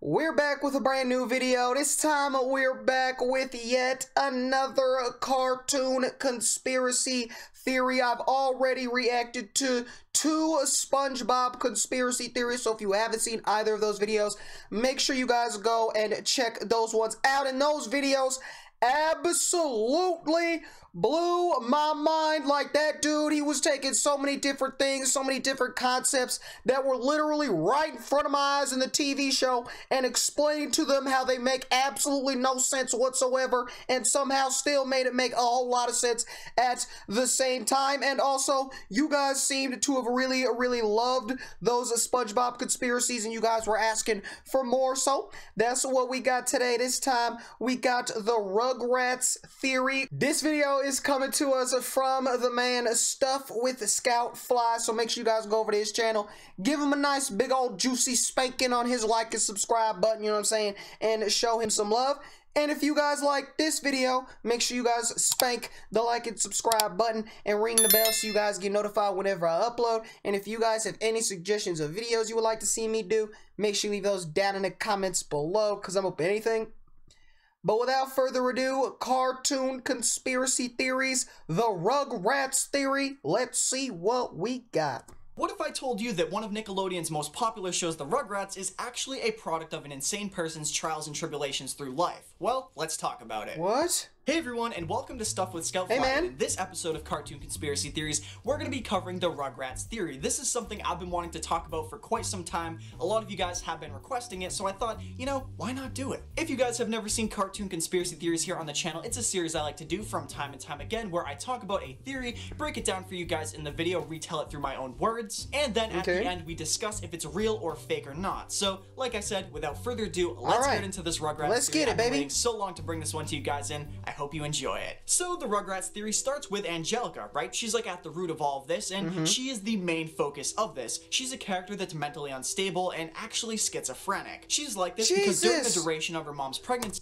We're back with a brand new video. This time we're back with yet another cartoon conspiracy theory. I've already reacted to 2 SpongeBob conspiracy theories, so if you haven't seen either of those videos, make sure you guys go and check those ones out. And those videos absolutely blew my mind. Like, that dude, he was taking so many different things, so many different concepts that were literally right in front of my eyes in the TV show and explaining to them how they make absolutely no sense whatsoever and somehow still made it make a whole lot of sense at the same time. And also, you guys seemed to have really loved those SpongeBob conspiracies and you guys were asking for more, so that's what we got today. This time we got the Rugrats theory. This video is coming to us from the man Stuff with Scout Fly, so make sure you guys go over to his channel, give him a nice big old juicy spanking on his like and subscribe button, you know what I'm saying, and show him some love. And if you guys like this video, make sure you guys spank the like and subscribe button and ring the bell so you guys get notified whenever I upload. And if you guys have any suggestions of videos you would like to see me do, make sure you leave those down in the comments below, because I'm open to anything. But without further ado, cartoon conspiracy theories, the Rugrats theory. Let's see what we got. What if I told you that one of Nickelodeon's most popular shows, The Rugrats, is actually a product of an insane person's trials and tribulations through life? Well, let's talk about it. What? Hey everyone, and welcome to Stuff with Scout Fly. Hey man. In this episode of Cartoon Conspiracy Theories, we're going to be covering the Rugrats theory. This is something I've been wanting to talk about for quite some time. A lot of you guys have been requesting it, so I thought, you know, why not do it? If you guys have never seen Cartoon Conspiracy Theories here on the channel, it's a series I like to do from time and time again, where I talk about a theory, break it down for you guys in the video, retell it through my own words, and then at the end we discuss if it's real or fake or not. So, like I said, without further ado, let's get into this Rugrats theory. Let's get it, baby. I've been waiting so long to bring this one to you guys in. I hope you enjoy it. So the Rugrats theory starts with Angelica, right? She's like at the root of all of this, and she is the main focus of this. She's a character that's mentally unstable and actually schizophrenic. She's like this because during the duration of her mom's pregnancy.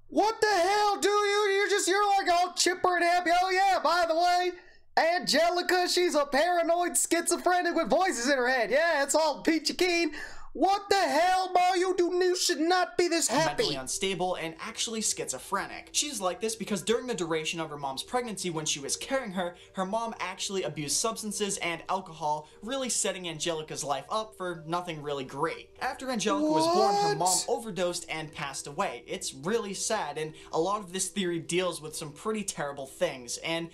What the hell, do you? You're like all chipper and happy. Oh yeah, by the way, Angelica, she's a paranoid schizophrenic with voices in her head. Yeah, it's all peachy keen. What the hell, Mo? You should not be this happy. Mentally unstable and actually schizophrenic. She's like this because during the duration of her mom's pregnancy, when she was carrying her, her mom actually abused substances and alcohol, really setting Angelica's life up for nothing really great. After Angelica was born, her mom overdosed and passed away. It's really sad, and a lot of this theory deals with some pretty terrible things, and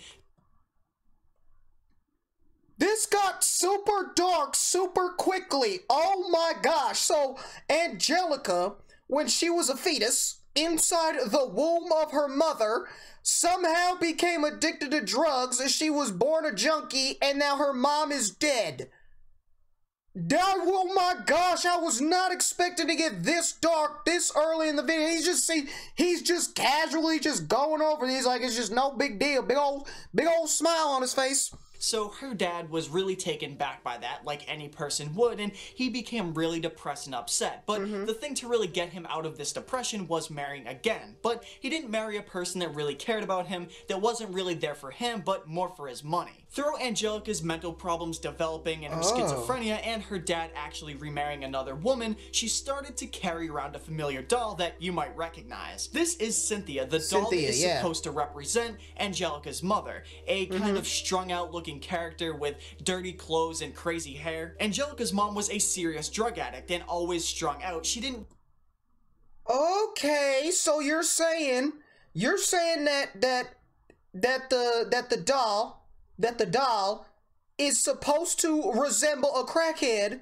this got super dark super quickly. Oh my gosh. So Angelica, when she was a fetus inside the womb of her mother, somehow became addicted to drugs as she was born a junkie, and now her mom is dead. Oh my gosh, I was not expecting to get this dark this early in the video. He's just casually just going over these like it's just no big deal. Big old smile on his face. So her dad was really taken back by that, like any person would, and he became really depressed and upset. But the thing to really get him out of this depression was marrying again. But he didn't marry a person that really cared about him, that wasn't really there for him, but more for his money. Through Angelica's mental problems developing and her schizophrenia and her dad actually remarrying another woman, she started to carry around a familiar doll that you might recognize. This is Cynthia, the doll that is supposed to represent Angelica's mother, a kind of strung out looking character with dirty clothes and crazy hair. Angelica's mom was a serious drug addict and always strung out. She didn't... Okay, so you're saying that the doll is supposed to resemble a crackhead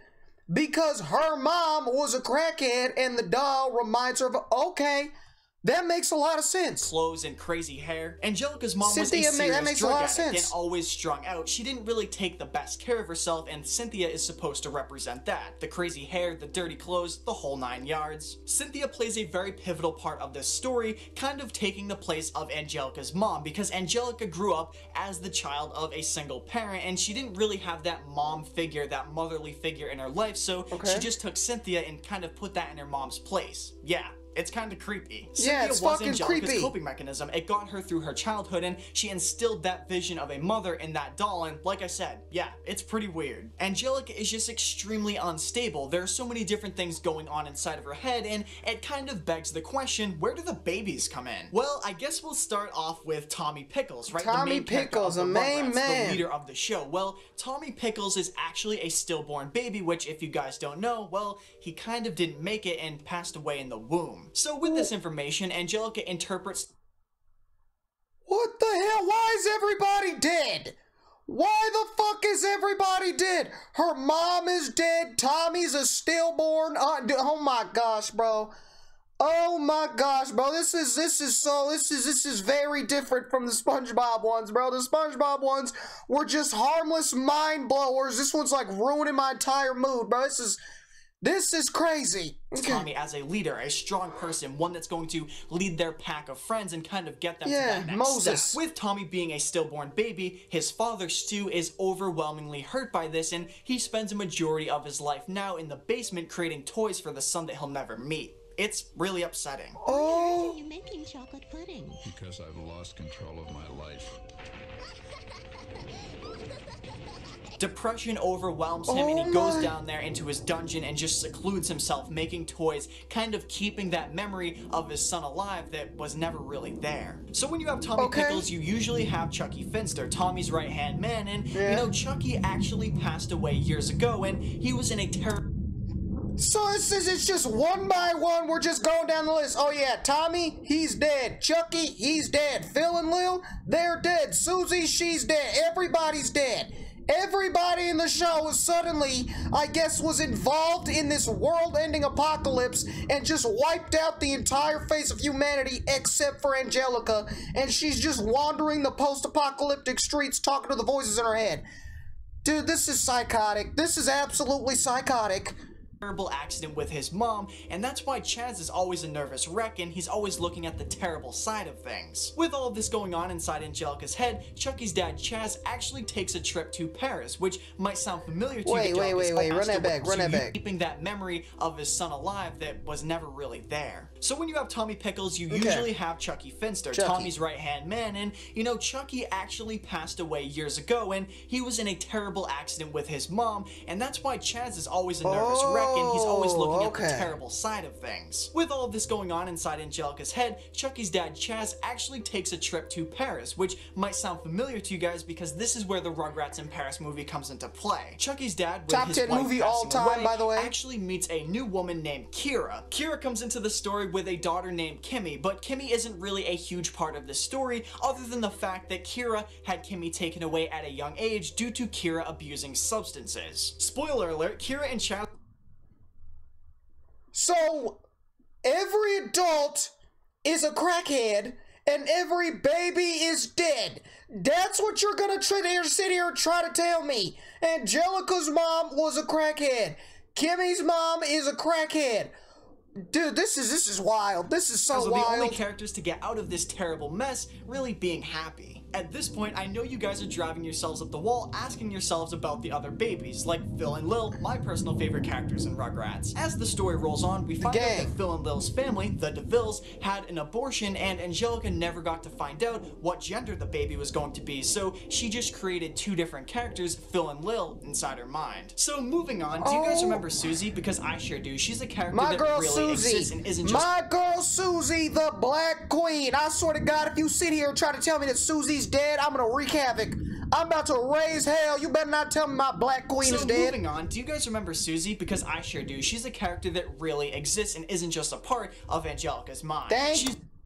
because her mom was a crackhead and the doll reminds her of okay. That makes a lot of sense. Clothes and crazy hair. Angelica's mom was a serious drug addict and always strung out. She didn't really take the best care of herself, and Cynthia is supposed to represent that. The crazy hair, the dirty clothes, the whole 9 yards. Cynthia plays a very pivotal part of this story, kind of taking the place of Angelica's mom, because Angelica grew up as the child of a single parent, and she didn't really have that mom figure, that motherly figure in her life, so she just took Cynthia and kind of put that in her mom's place. Yeah. It's kind of creepy. Yeah, it's was fucking Angelica's creepy. coping mechanism. It got her through her childhood, and she instilled that vision of a mother in that doll, and like I said, yeah, it's pretty weird. Angelica is just extremely unstable. There are so many different things going on inside of her head, and it kind of begs the question, where do the babies come in? Well, I guess we'll start off with Tommy Pickles, right? Tommy the main Pickles, character of the the main Rugrats, man. the leader of the show. Well, Tommy Pickles is actually a stillborn baby, which if you guys don't know, well, he kind of didn't make it and passed away in the womb. So with this information, Angelica interprets... What the hell? Why is everybody dead? Why the fuck is everybody dead? Her mom is dead. Tommy's a stillborn. Oh my gosh, bro. Oh my gosh, bro. This is very different from the SpongeBob ones, bro. The SpongeBob ones were just harmless mind blowers. This one's like ruining my entire mood, bro. This is crazy. Tommy as a leader, a strong person, one that's going to lead their pack of friends and kind of get them to that next step. With Tommy being a stillborn baby, his father Stu is overwhelmingly hurt by this, and he spends a majority of his life now in the basement creating toys for the son that he'll never meet. It's really upsetting. Oh! Why are you making chocolate pudding? Because I've lost control of my life. Depression overwhelms him, and he goes down there into his dungeon and just secludes himself, making toys, kind of keeping that memory of his son alive that was never really there. So when you have Tommy Pickles, you usually have Chucky Finster, Tommy's right-hand man, and you know, Chucky actually passed away years ago, and he was in a terrible... So it's just one by one, we're just going down the list. Oh yeah, Tommy, he's dead. Chucky, he's dead. Phil and Lil, they're dead. Susie, she's dead. Everybody's dead. Everybody in the show was suddenly, I guess, was involved in this world-ending apocalypse and just wiped out the entire face of humanity except for Angelica, and she's just wandering the post-apocalyptic streets talking to the voices in her head. Dude, this is psychotic. This is absolutely psychotic. Terrible accident with his mom, and that's why Chaz is always a nervous wreck and he's always looking at the terrible side of things. With all of this going on inside Angelica's head, Chucky's dad Chaz actually takes a trip to Paris, which might sound familiar to you. Wait, run that back. Keeping that memory of his son alive that was never really there. So when you have Tommy Pickles, you usually have Chucky Finster, Tommy's right-hand man, and you know, Chucky actually passed away years ago and he was in a terrible accident with his mom, and that's why Chaz is always a nervous wreck and he's always looking at the terrible side of things. With all of this going on inside Angelica's head, Chucky's dad Chaz actually takes a trip to Paris, which might sound familiar to you guys because this is where the Rugrats in Paris movie comes into play. Chucky's dad, with his wife movie all time, by the way, actually meets a new woman named Kira. Kira comes into the story with a daughter named Kimmy, but Kimmy isn't really a huge part of the story other than the fact that Kira had Kimmy taken away at a young age due to Kira abusing substances. Spoiler alert, Kira and Chaz... So, every adult is a crackhead, and every baby is dead. That's what you're gonna sit here and try to tell me. Angelica's mom was a crackhead. Kimmy's mom is a crackhead. Dude, this is wild. This is so wild. The only characters to get out of this terrible mess really being happy. At this point, I know you guys are driving yourselves up the wall, asking yourselves about the other babies, like Phil and Lil, my personal favorite characters in Rugrats. As the story rolls on, we find out that Phil and Lil's family, the DeVilles, had an abortion, and Angelica never got to find out what gender the baby was going to be, so she just created two different characters, Phil and Lil, inside her mind. So moving on, do you guys remember Susie? Because I sure do. She's a character that really exists and isn't just... My girl Susie, the Black Queen. I swear to God, if you sit here and try to tell me that Susie's dead, I'm gonna wreak havoc. I'm about to raise hell. You better not tell me my Black Queen is dead. So moving on, do you guys remember Susie? Because I sure do. She's a character that really exists and isn't just a part of Angelica's mind.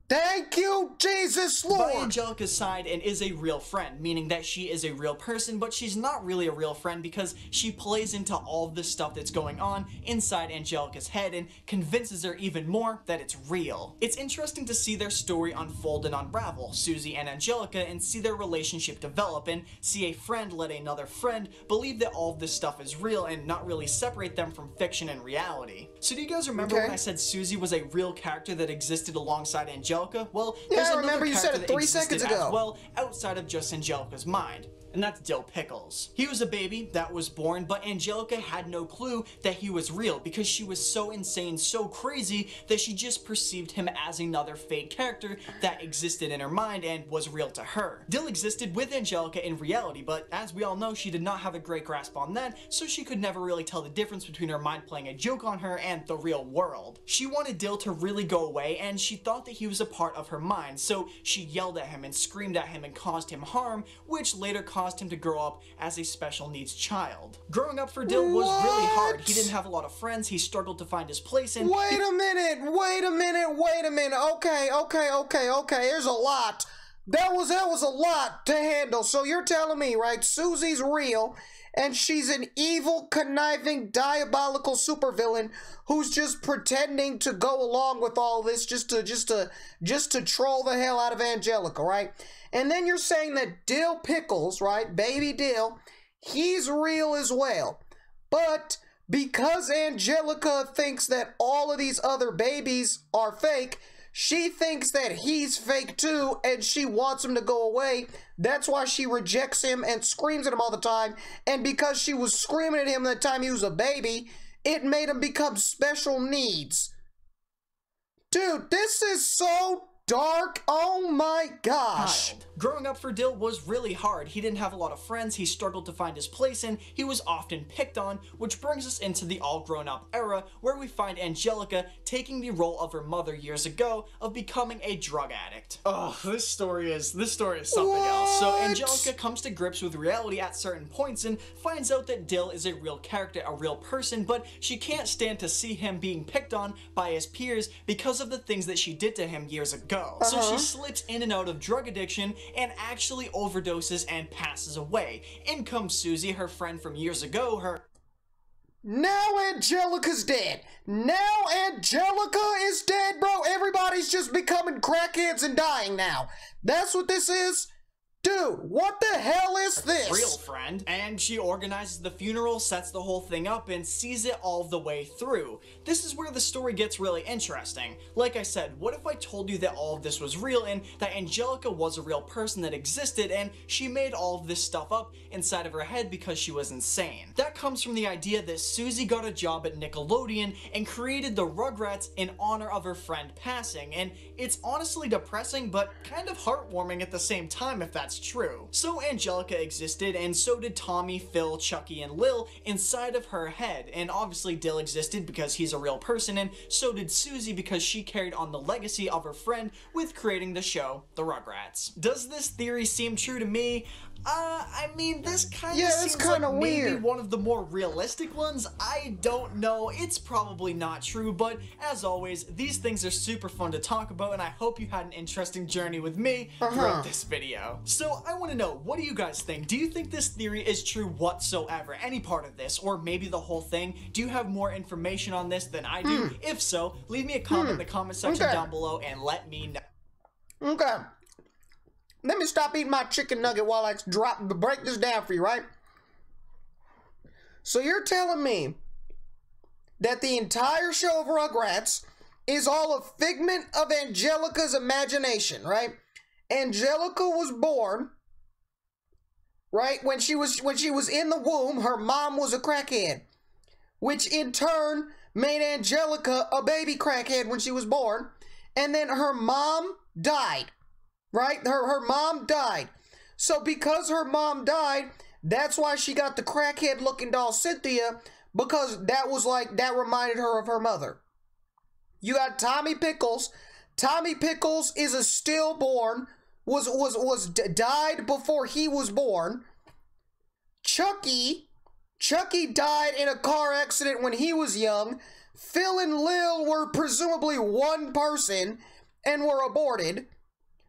Thank you, Jesus Lord! By Angelica's side and is a real friend, meaning that she is a real person, but she's not really a real friend because she plays into all of the stuff that's going on inside Angelica's head and convinces her even more that it's real. It's interesting to see their story unfold and unravel, Susie and Angelica, and see their relationship develop and see a friend let another friend believe that all of this stuff is real and not really separate them from fiction and reality. So do you guys remember when I said Susie was a real character that existed alongside Angelica? Well, there's I remember you said it 3 seconds ago. As well, outside of just Angelica's mind. and that's Dill Pickles. He was a baby that was born, but Angelica had no clue that he was real because she was so insane, so crazy, that she just perceived him as another fake character that existed in her mind and was real to her. Dill existed with Angelica in reality, but as we all know, she did not have a great grasp on that, so she could never really tell the difference between her mind playing a joke on her and the real world. She wanted Dill to really go away, and she thought that he was a part of her mind, so she yelled at him and screamed at him and caused him harm, which later caused him to grow up as a special needs child. Growing up for Dill was really hard. He didn't have a lot of friends, he struggled to find his place, and wait a minute, okay, there's a lot. That was a lot to handle. So you're telling me, right, Susie's real, and she's an evil, conniving, diabolical supervillain who's just pretending to go along with all this just to troll the hell out of Angelica, right? And then you're saying that Dill Pickles, right, baby Dill, he's real as well. But because Angelica thinks that all of these other babies are fake, she thinks that he's fake too, and she wants him to go away. That's why she rejects him and screams at him all the time. And because she was screaming at him the time he was a baby, it made him become special needs. Dude, this is so dark. Oh my gosh. Growing up for Dill was really hard. He didn't have a lot of friends, he struggled to find his place, and he was often picked on, which brings us into the all grown up era where we find Angelica taking the role of her mother years ago of becoming a drug addict. Oh, this story is something else. So Angelica comes to grips with reality at certain points and finds out that Dill is a real character, a real person, but she can't stand to see him being picked on by his peers because of the things that she did to him years ago. So she slips in and out of drug addiction and actually overdoses and passes away. In comes Susie, her friend from years ago, Now Angelica's dead. Now Angelica is dead, bro. Everybody's just becoming crackheads and dying now. That's what this is? Dude, what the hell is this? Real friend. And she organizes the funeral, sets the whole thing up, and sees it all the way through. This is where the story gets really interesting. Like I said, what if I told you that all of this was real and that Angelica was a real person that existed and she made all of this stuff up inside of her head because she was insane? That comes from the idea that Susie got a job at Nickelodeon and created the Rugrats in honor of her friend passing, and it's honestly depressing but kind of heartwarming at the same time if that's true. So Angelica existed, and so did Tommy, Phil, Chucky, and Lil inside of her head, and obviously Dill existed because he's a real person, and so did Susie because she carried on the legacy of her friend with creating the show, The Rugrats. Does this theory seem true to me? I mean, this kind of seems like maybe one of the more realistic ones. I don't know. It's probably not true, but as always, these things are super fun to talk about, and I hope you had an interesting journey with me throughout this video. So I want to know, what do you guys think? Do you think this theory is true whatsoever? Any part of this, or maybe the whole thing? Do you have more information on this than I do? If so, leave me a comment in the comment section down below and let me know. Okay. Let me stop eating my chicken nugget while I break this down for you, right? So you're telling me that the entire show of Rugrats is all a figment of Angelica's imagination, right? Angelica was born, right? When she was in the womb, her mom was a crackhead, which in turn made Angelica a baby crackhead when she was born, and then her mom died. Right? Her mom died. So because her mom died, that's why she got the crackhead looking doll Cynthia, because that reminded her of her mother. You got Tommy Pickles. Tommy Pickles is a stillborn, died before he was born. Chucky died in a car accident when he was young. Phil and Lil were presumably one person and were aborted.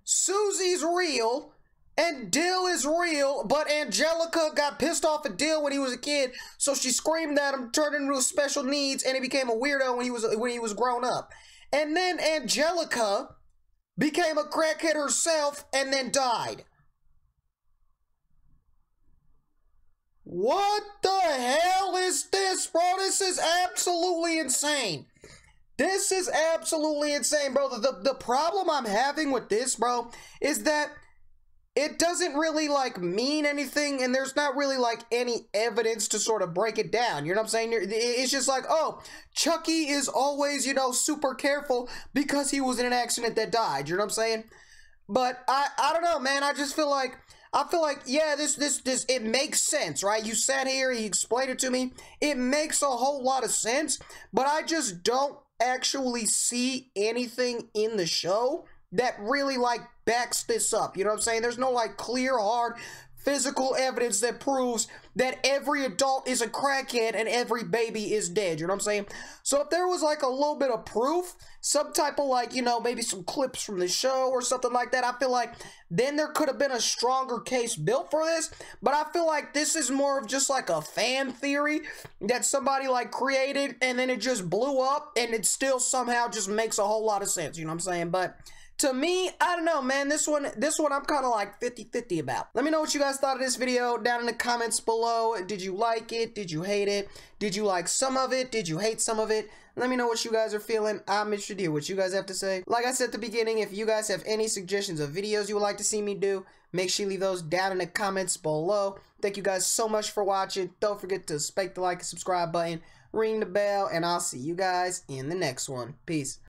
Susie's real, and Dill is real, but Angelica got pissed off at Dill when he was a kid, so she screamed at him, turned him into special needs, and he became a weirdo when he was grown up. And then Angelica became a crackhead herself and then died. What the hell is this, bro? This is absolutely insane. This is absolutely insane, bro. The problem I'm having with this, bro, is that it doesn't really like mean anything, and there's not really like any evidence to sort of break it down. You know what I'm saying? It's just like, oh, Chucky is always, you know, super careful because he was in an accident that died. You know what I'm saying? But I don't know, man. I feel like, yeah, this it makes sense, right? You sat here, he explained it to me. It makes a whole lot of sense, but I just don't actually see anything in the show that really like backs this up. You know what I'm saying? There's no like clear, hard, physical evidence that proves that every adult is a crackhead and every baby is dead. You know what I'm saying? So if there was like a little bit of proof, some type of like, you know, maybe some clips from the show or something like that, I feel like then there could have been a stronger case built for this. But I feel like this is more of just like a fan theory that somebody like created and then it just blew up and it still somehow just makes a whole lot of sense. You know what I'm saying? But to me, I don't know, man. This one I'm kind of like 50-50 about. Let me know what you guys thought of this video down in the comments below. Did you like it? Did you hate it? Did you like some of it? Did you hate some of it? Let me know what you guys are feeling. I'm interested to hear what you guys have to say. Like I said at the beginning, if you guys have any suggestions of videos you would like to see me do, make sure you leave those down in the comments below. Thank you guys so much for watching. Don't forget to spank the like and subscribe button, ring the bell, and I'll see you guys in the next one. Peace.